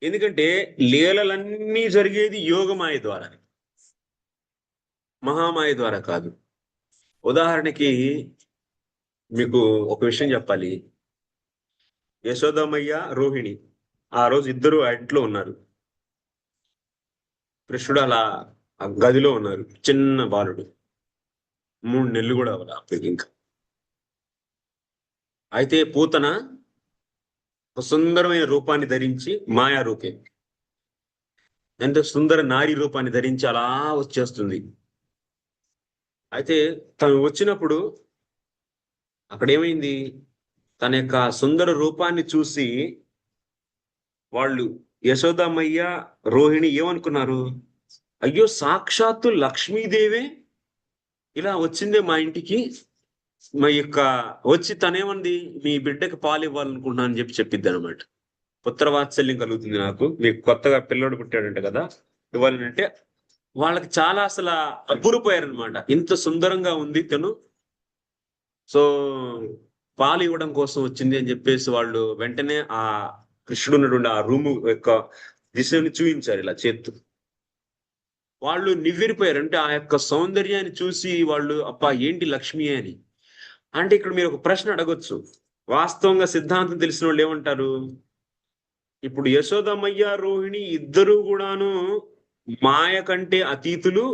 ఎందుకంటే లీలలన్నీ జరిగేది యోగమాయ ద్వారా, మహామాయ ద్వారా కాదు. ఉదాహరణకి మీకు ఒక విషయం చెప్పాలి. యశోదమయ్య, రోహిణి ఆ రోజు ఇద్దరు ఆ ఇంట్లో ఉన్నారు. కృష్ణుడు అలా ఆ గదిలో ఉన్నారు, చిన్న బాలుడు, 3 నెలలు కూడా అవ్వాలి అప్పటికి ఇంకా. అయితే పూతన ఒక సుందరమైన రూపాన్ని ధరించి, మాయా రూపే, అంటే సుందర నారీ రూపాన్ని ధరించి అలా వచ్చేస్తుంది. అయితే తను వచ్చినప్పుడు అక్కడ ఏమైంది? తన యొక్క సుందర రూపాన్ని చూసి వాళ్ళు, యశోదమ్మయ్య, రోహిణి ఏమనుకున్నారు? అయ్యో, సాక్షాత్తు లక్ష్మీదేవే ఇలా వచ్చిందే మా ఇంటికి. మా యొక్క వచ్చి తనేమంది, మీ బిడ్డకి పాలు ఇవ్వాలనుకుంటున్నా అని చెప్పిద్ది అనమాట. పుత్రవాత్సల్యం కలుగుతుంది నాకు, మీకు కొత్తగా పిల్లోడు పుట్టాడంట కదా, ఇవ్వాలంటే వాళ్ళకి చాలా అసలు అబ్బురిపోయారనమాట. ఇంత సుందరంగా ఉంది తను, సో పాలు ఇవ్వడం కోసం వచ్చింది అని చెప్పేసి వాళ్ళు వెంటనే ఆ కృష్ణుడు ఉన్నటువంటి ఆ రూము యొక్క దిశని చూపించారు ఇలా చేత్తు. వాళ్ళు నివ్వెరిపోయారు, అంటే ఆ యొక్క సౌందర్యాన్ని చూసి వాళ్ళు, అప్పా ఏంటి లక్ష్మి అని. అంటే ఇక్కడ మీరు ఒక ప్రశ్న అడగొచ్చు. వాస్తవంగా సిద్ధాంతం తెలిసిన వాళ్ళు ఏమంటారు? ఇప్పుడు యశోదమయ్య, రోహిణి ఇద్దరు కూడాను మాయ కంటే అతీతులు,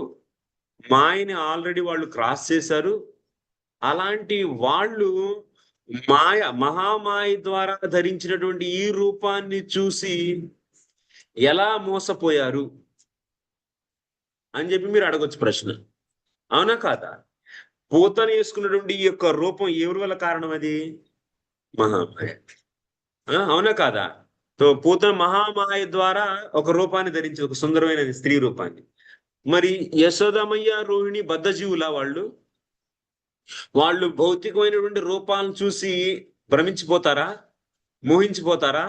మాయని ఆల్రెడీ వాళ్ళు క్రాస్ చేశారు. అలాంటి వాళ్ళు మహామాయ ద్వారా ధరించినటువంటి ఈ రూపాన్ని చూసి ఎలా మోసపోయారు అని చెప్పి మీరు అడగొచ్చు ప్రశ్న. అవునా కాదా? పూతను వేసుకున్నటువంటి ఈ యొక్క రూపం ఎవరి వల్ల కారణం? అది మహామాయ. అవునా కాదా? సో పూతన మహామాయ ద్వారా ఒక రూపాన్ని ధరించి, ఒక సుందరమైన స్త్రీ రూపాన్ని. మరి యశోదమయ్య, రోహిణి బద్ధజీవులా వాళ్ళు? వాళ్ళు భౌతికమైనటువంటి రూపాలను చూసి భ్రమించిపోతారా, మోహించిపోతారా?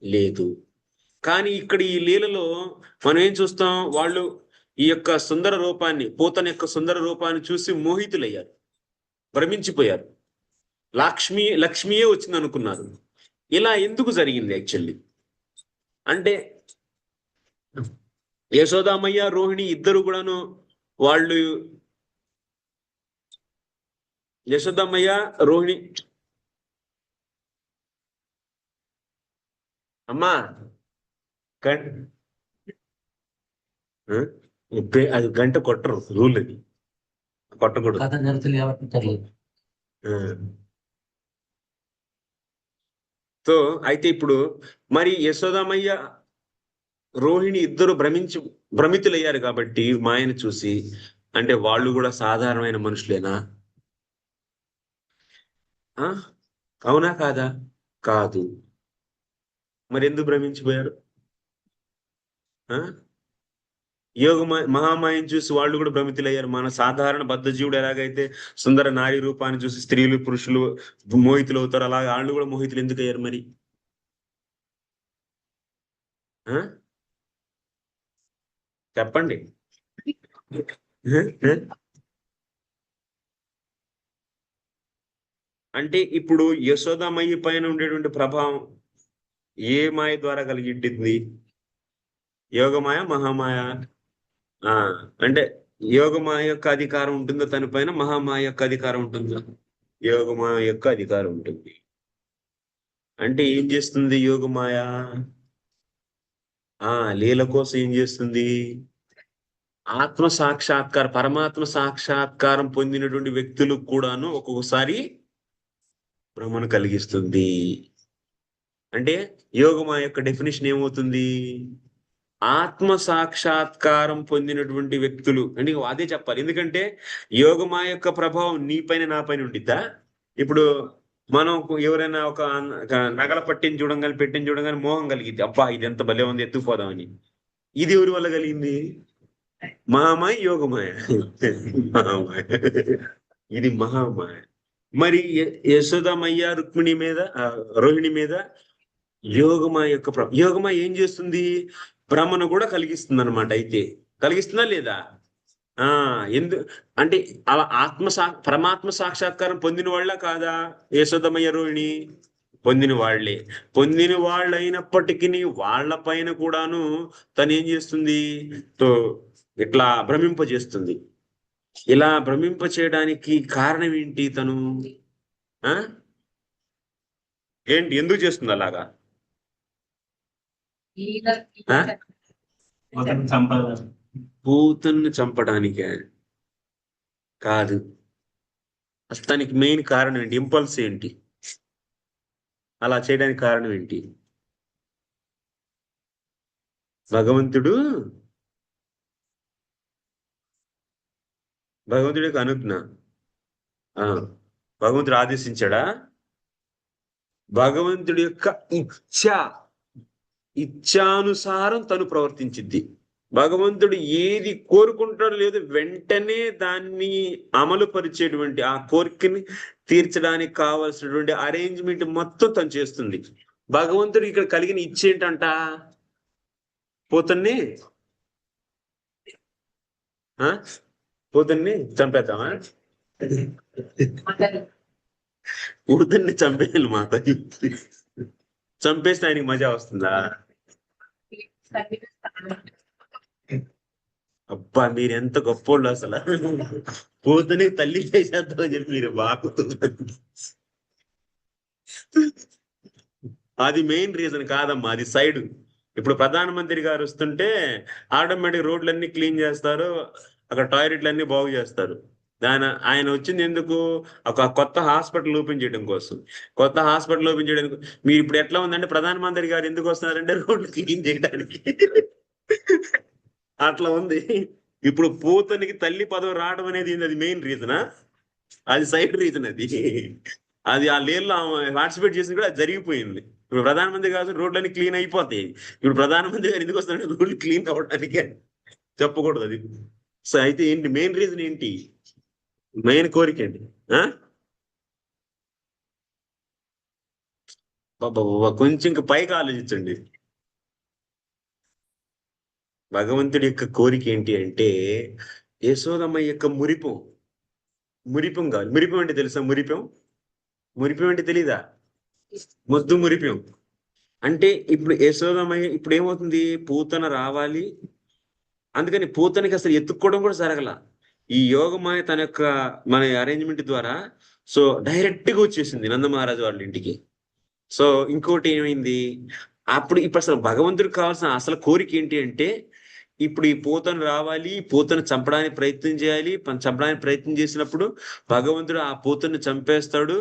లేదు. కానీ ఇక్కడ ఈ లీలలో మనం ఏం చూస్తాం? వాళ్ళు ఈ యొక్క సుందర రూపాన్ని, పూతన యొక్క సుందర రూపాన్ని చూసి మోహితులయ్యారు, భ్రమించిపోయారు. లక్ష్మియే వచ్చింది అనుకున్నారు. ఇలా ఎందుకు జరిగింది యాక్చువల్లీ అంటే, యశోదామయ్య, రోహిణి ఇద్దరు కూడాను వాళ్ళు, యశోదమ్మయ్య, రోహిణి, అమ్మా అది గంట కొట్టరు, రూల్ అది, కొట్టకూడదు. సో అయితే ఇప్పుడు మరి యశోదమయ్య, రోహిణి ఇద్దరు భ్రమితులయ్యారు కాబట్టి మాయను చూసి, అంటే వాళ్ళు కూడా సాధారణమైన మనుషులేనా? ఆ అవునా కాదా? కాదు. మరి ఎందుకు భ్రమించిపోయారు? ఆ మహామాయను చూసి వాళ్ళు కూడా భ్రమితులయ్యారు. మన సాధారణ బద్ధ జీవుడు ఎలాగైతే సుందర నారీ రూపాన్ని చూసి స్త్రీలు, పురుషులు మోహితులు అవుతారు, అలాగే వాళ్ళు కూడా మోహితులు ఎందుకు అయ్యారు మరి? చెప్పండి. అంటే ఇప్పుడు యశోదామయ్య పైన ఉండేటువంటి ప్రభావం ఏ మాయ ద్వారా కలిగింది? యోగమాయ, మహామాయ? ఆ అంటే యోగమాయ యొక్క అధికారం ఉంటుందో తన పైన, మహామాయ యొక్క అధికారం ఉంటుందా? యోగమాయ యొక్క అధికారం ఉంటుంది. అంటే ఏం చేస్తుంది యోగమాయ? లీల కోసం ఏం చేస్తుంది? ఆత్మ సాక్షాత్కారం, పరమాత్మ సాక్షాత్కారం పొందినటువంటి వ్యక్తులకు కూడాను ఒక్కొక్కసారి భ్రమను కలిగిస్తుంది. అంటే యోగమా యొక్క డెఫినేషన్ ఏమవుతుంది? ఆత్మ సాక్షాత్కారం పొందినటువంటి వ్యక్తులు అంటే అదే చెప్పాలి. ఎందుకంటే యోగమా యొక్క ప్రభావం నీ పైన, నా పైన ఉండిద్దా? ఇప్పుడు మనం ఎవరైనా ఒక నగల పట్టిని చూడంగానే, పెట్టిని చూడంగానే మోహం కలిగిద్ది, అబ్బా ఇది ఎంత భలే ఉంది, ఎత్తుకుపోదామని. ఇది ఎవరి వల్ల కలిగింది? మహామాయ, యోగమాయ? మహామాయ. ఇది మహామాయ. మరి యశోదమయ్య, రుక్మిణి మీద, రోహిణి మీద యోగమాయ యొక్క యోగమాయ ఏం చేస్తుంది? భ్రమను కూడా కలిగిస్తుంది అనమాట. అయితే కలిగిస్తుందా లేదా? ఆ అంటే అలా పరమాత్మ సాక్షాత్కారం పొందిన వాళ్ళ కాదా యశోదమయ్య, రోహిణి? పొందిన వాళ్ళు అయినప్పటికీ వాళ్ళ పైన కూడాను తను ఏం చేస్తుంది? తో ఇట్లా భ్రమింపజేస్తుంది. ఇలా భ్రమింప చేయడానికి కారణం ఏంటి తను? ఆ ఏంటి, ఎందుకు చేస్తుంది అలాగా? ఆ? పూతన్ని చంపడానికే కాదు. అసలు దానికి మెయిన్ కారణం ఏంటి? ఇంపల్స్ ఏంటి? అలా చేయడానికి కారణం ఏంటి? భగవంతుడు భగవంతుడికి అనుజ్ఞ. ఆ భగవంతుడు ఆదేశించాడా? భగవంతుడి యొక్క ఇచ్ఛానుసారం తను ప్రవర్తించిద్ది. భగవంతుడు ఏది కోరుకుంటాడో లేదో వెంటనే దాన్ని అమలు పరిచేటువంటి, ఆ కోరికని తీర్చడానికి కావలసినటువంటి అరేంజ్మెంట్ మొత్తం తను చేస్తుంది. భగవంతుడు ఇక్కడ కలిగిన ఇచ్చేంటంట? పోతన్ని పోతన్ని చంపేద్దామా? పోతన్ని చంపేయాలి మాత. చంపేస్తే ఆయనకి మజా వస్తుందా? అబ్బా, మీరు ఎంత గొప్పోళ్ళు అసలు. పోతనే తల్లి చేసేద్దామని చెప్పి మీరు బాగుతున్నారు. అది మెయిన్ రీజన్ కాదమ్మా, అది సైడ్. ఇప్పుడు ప్రధానమంత్రి గారు వస్తుంటే ఆటోమేటిక్ రోడ్లన్నీ క్లీన్ చేస్తారు, అక్కడ టాయిలెట్లన్నీ బాగు చేస్తారు. ఆయన వచ్చింది ఎందుకు? ఒక కొత్త హాస్పిటల్ ఓపెన్ చేయడం కోసం. కొత్త హాస్పిటల్ ఓపెన్ చేయడానికి మీరు ఇప్పుడు ఎట్లా ఉందంటే, ప్రధానమంత్రి గారు ఎందుకు వస్తున్నారంటే రోడ్లు క్లీన్ చేయడానికి. అట్లా ఉంది. ఇప్పుడు పూతనికి తల్లి పదవి రావడం అనేది అది మెయిన్ రీజనా? అది సైడ్ రీజన్. అది ఆ లేన్లో పార్టిసిపేట్ చేసి కూడా అది జరిగిపోయింది. ఇప్పుడు ప్రధానమంత్రి గారు రోడ్లన్నీ క్లీన్ అయిపోతాయి. ఇప్పుడు ప్రధానమంత్రి గారు ఎందుకు వస్తున్నారంటే రోడ్లు క్లీన్ అవ్వడానికి చెప్పకూడదు అది. సో అయితే ఏంటి మెయిన్ రీజన్ ఏంటి? మెయిన్ కోరిక ఏంటి? కొంచెం ఇంకా పైకి ఆలోచించండి. భగవంతుడి యొక్క కోరిక ఏంటి అంటే, యశోదమ్మ యొక్క మురిపం కాదు. మురిపం అంటే తెలుసా? మురిపం అంటే తెలీదా? ముద్దు మురిపం అంటే, ఇప్పుడు యశోదమయ్య ఇప్పుడు ఏమవుతుంది? పూతన రావాలి, అందుకని పూతనికి అసలు ఎత్తుక్కోవడం కూడా జరగల. ఈ యోగమాయ తన యొక్క మన అరేంజ్మెంట్ ద్వారా సో డైరెక్ట్ గా వచ్చేసింది నందమహారాజు వాళ్ళ ఇంటికి. సో ఇంకోటి ఏమైంది? ఇప్పుడు అసలు భగవంతుడికి కావాల్సిన అసలు కోరిక ఏంటి అంటే, ఇప్పుడు ఈ పూతను రావాలి, పూతను చంపడానికి ప్రయత్నం చేయాలి. చంపడానికి ప్రయత్నం చేసినప్పుడు భగవంతుడు ఆ పూతను చంపేస్తాడు.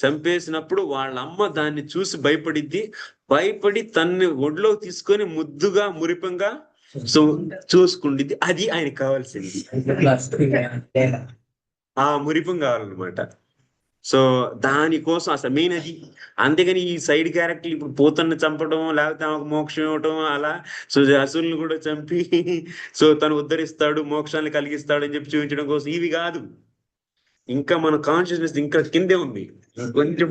చంపేసినప్పుడు వాళ్ళ అమ్మ దాన్ని చూసి భయపడి తన్ని ఒడిలోకి తీసుకొని ముద్దుగా మురిపంగా సో చూసుకుండిద్ది. అది ఆయనకి కావాల్సింది. ఆ మురిపం కావాలన్నమాట. సో దానికోసం అసలు మెయిన్ అది. అంతేగాని ఈ సైడ్ క్యారెక్టర్ ఇప్పుడు పూతన్ని చంపడం, లేకపోతే ఆమెకు మోక్షం ఇవ్వటం అలా, సో అసురులను కూడా చంపి సో తను ఉద్ధరిస్తాడు, మోక్షాన్ని కలిగిస్తాడు అని చెప్పి చూపించడం కోసం ఇవి కాదు. ఇంకా మన కాన్షియస్నెస్ ఇంకా కిందే ఉంది, కొంచెం